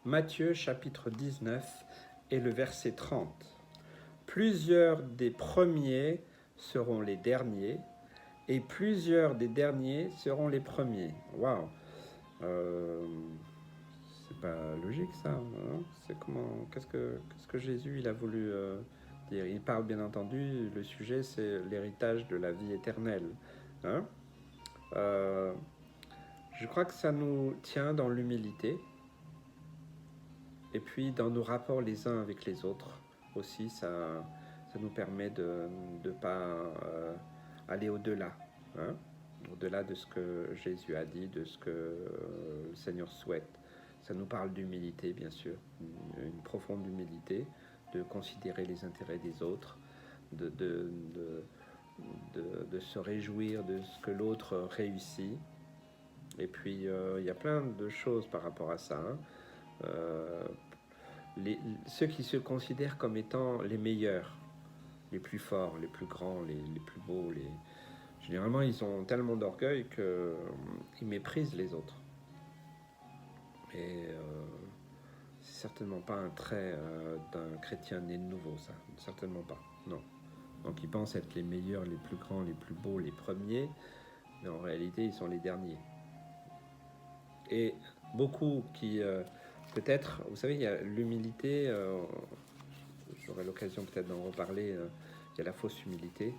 Matthieu chapitre 19 et le verset 30. Plusieurs des premiers seront les derniers et plusieurs des derniers seront les premiers. Waouh, c'est pas logique ça, hein. C'est comment, qu'est-ce que Jésus il a voulu dire. Il parle bien entendu, le sujet c'est l'héritage de la vie éternelle, hein. Euh, je crois que ça nous tient dans l'humilité et puis dans nos rapports les uns avec les autres aussi, ça nous permet de ne pas aller au-delà, hein, au-delà de ce que Jésus a dit, de ce que le Seigneur souhaite. Ça nous parle d'humilité, bien sûr, une profonde humilité, de considérer les intérêts des autres, de se réjouir de ce que l'autre réussit. Et puis, il y a plein de choses par rapport à ça, hein. Euh, Ceux qui se considèrent comme étant les meilleurs, les plus forts, les plus grands, les plus beaux, généralement ils ont tellement d'orgueil qu'ils méprisent les autres. Et c'est certainement pas un trait d'un chrétien né de nouveau, ça. Certainement pas, non. Donc ils pensent être les meilleurs, les plus grands, les plus beaux, les premiers, mais en réalité ils sont les derniers. Et beaucoup qui, peut-être, vous savez, il y a l'humilité, j'aurai l'occasion peut-être d'en reparler, il y a la fausse humilité.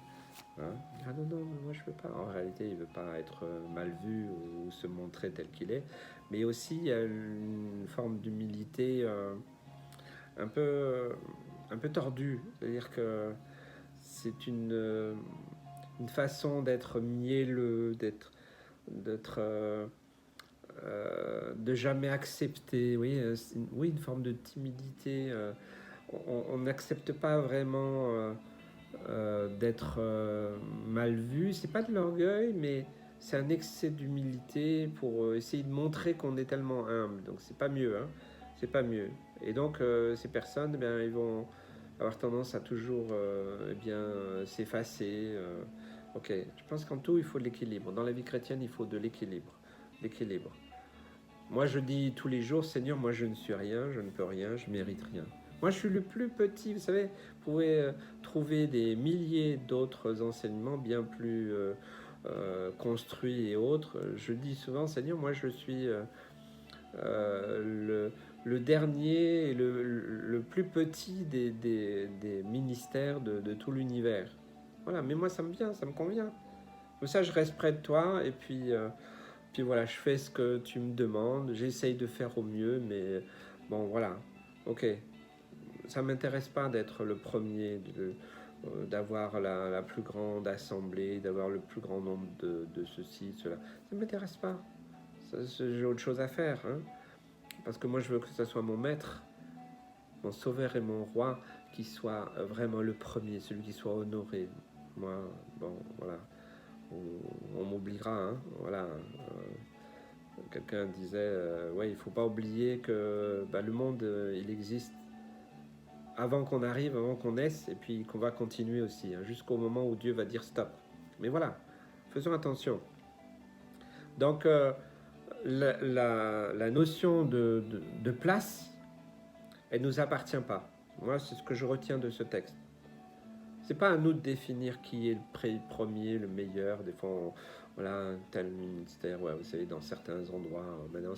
Hein. Ah non, non, moi je veux pas. En réalité, il veut pas être mal vu ou se montrer tel qu'il est. Mais aussi, il y a une forme d'humilité un peu tordue. C'est-à-dire que c'est une façon d'être mielleux, d'être de jamais accepter. Oui, oui, une forme de timidité. On n'accepte pas vraiment d'être mal vu. C'est pas de l'orgueil, mais c'est un excès d'humilité pour essayer de montrer qu'on est tellement humble. Donc c'est pas mieux, hein. C'est pas mieux. Et donc ces personnes, eh bien, ils vont avoir tendance à toujours eh bien, s'effacer. Ok, je pense qu'en tout, il faut de l'équilibre. Dans la vie chrétienne, il faut de l'équilibre. L'équilibre. Moi, je dis tous les jours, Seigneur, moi, je ne suis rien, je ne peux rien, je mérite rien. Moi, je suis le plus petit, vous savez, vous pouvez trouver des milliers d'autres enseignements bien plus construits et autres. Je dis souvent, Seigneur, moi, je suis le dernier et le plus petit des ministères de tout l'univers. Voilà, mais moi, ça me vient, ça me convient. Comme ça, je reste près de toi et puis voilà, je fais ce que tu me demandes, j'essaye de faire au mieux, mais bon, voilà, ok. Ça ne m'intéresse pas d'être le premier, d'avoir la plus grande assemblée, d'avoir le plus grand nombre de ceci, cela. Ça ne m'intéresse pas. J'ai autre chose à faire, hein. Parce que moi, je veux que ce soit mon maître, mon sauveur et mon roi qui soit vraiment le premier, celui qui soit honoré. Moi, bon, voilà. On m'oubliera, hein, voilà. Quelqu'un disait, ouais, il ne faut pas oublier que le monde, il existe avant qu'on arrive, avant qu'on naisse, et puis qu'on va continuer aussi, hein, jusqu'au moment où Dieu va dire stop. Mais voilà, faisons attention. Donc, la notion de place, elle ne nous appartient pas. Moi, c'est ce que je retiens de ce texte. C'est pas à nous de définir qui est le premier, le meilleur. Des fois, voilà, un tel ministère, ouais, vous savez, dans certains endroits, maintenant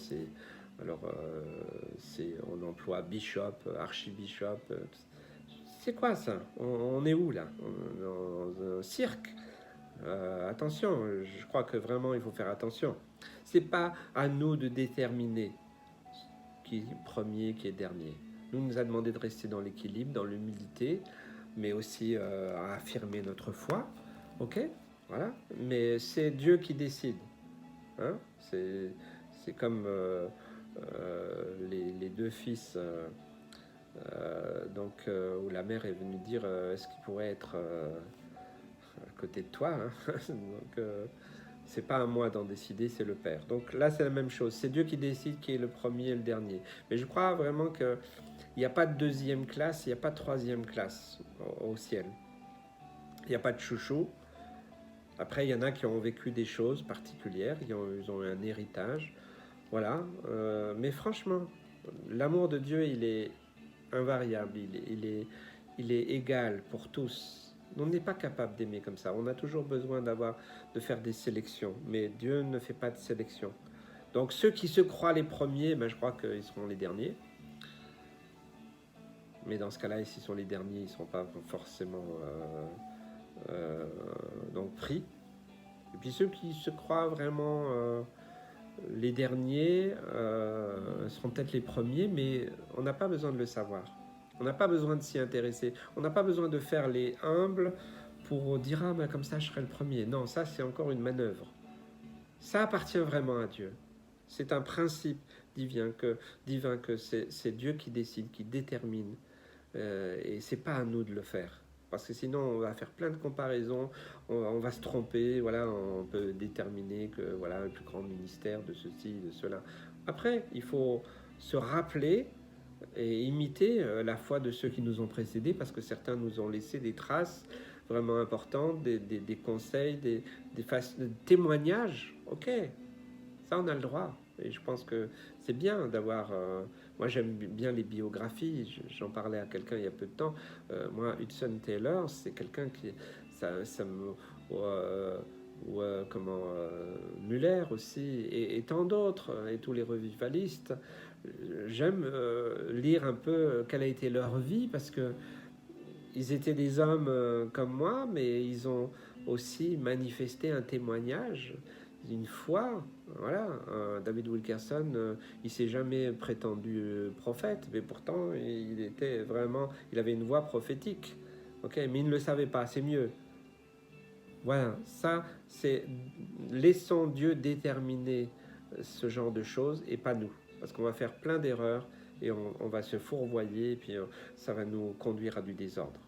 on emploie bishop, archibishop. C'est quoi ça? On est où là? Dans un cirque? Attention, je crois que vraiment il faut faire attention. C'est pas à nous de déterminer qui est premier, qui est dernier. Nous a demandé de rester dans l'équilibre, dans l'humilité, mais aussi à affirmer notre foi. Ok, voilà. Mais c'est Dieu qui décide. Hein, c'est comme les deux fils, où la mère est venue dire est-ce qu'il pourrait être à côté de toi, hein. Donc, c'est pas à moi d'en décider, c'est le Père. Donc là, c'est la même chose. C'est Dieu qui décide qui est le premier et le dernier. Mais je crois vraiment qu'il n'y a pas de deuxième classe, il n'y a pas de troisième classe au ciel. Il n'y a pas de chouchou. Après, il y en a qui ont vécu des choses particulières, ils ont eu un héritage. Voilà. Mais franchement, L'amour de Dieu, il est invariable, il est égal pour tous. On n'est pas capable d'aimer comme ça. On a toujours besoin de faire des sélections. Mais Dieu ne fait pas de sélection. Donc ceux qui se croient les premiers, ben, je crois qu'ils seront les derniers. Mais dans ce cas-là, s'ils sont les derniers, ils ne seront pas forcément donc pris. Et puis ceux qui se croient vraiment les derniers seront peut-être les premiers, mais on n'a pas besoin de le savoir. On n'a pas besoin de s'y intéresser. On n'a pas besoin de faire les humbles pour dire « Ah, ben comme ça, je serai le premier ». Non, ça, c'est encore une manœuvre. Ça appartient vraiment à Dieu. C'est un principe divin que c'est Dieu qui décide, qui détermine. Et c'est pas à nous de le faire. Parce que sinon, on va faire plein de comparaisons, on va se tromper, voilà, on peut déterminer que voilà, le plus grand ministère de ceci, de cela. Après, il faut se rappeler et imiter la foi de ceux qui nous ont précédés, parce que certains nous ont laissé des traces vraiment importantes, des conseils, des témoignages. Ok, ça on a le droit. Et je pense que c'est bien d'avoir... moi j'aime bien les biographies, j'en parlais à quelqu'un il y a peu de temps. Moi, Hudson Taylor, c'est quelqu'un qui... ça me... Muller aussi, et tant d'autres, et tous les revivalistes. J'aime lire un peu quelle a été leur vie, parce que ils étaient des hommes comme moi, mais ils ont aussi manifesté un témoignage, une foi. Voilà, David Wilkerson, il s'est jamais prétendu prophète, mais pourtant il avait une voix prophétique. Ok, mais il ne le savait pas, c'est mieux. Voilà, ça, c'est laissons Dieu déterminer ce genre de choses et pas nous, parce qu'on va faire plein d'erreurs et on va se fourvoyer et puis ça va nous conduire à du désordre.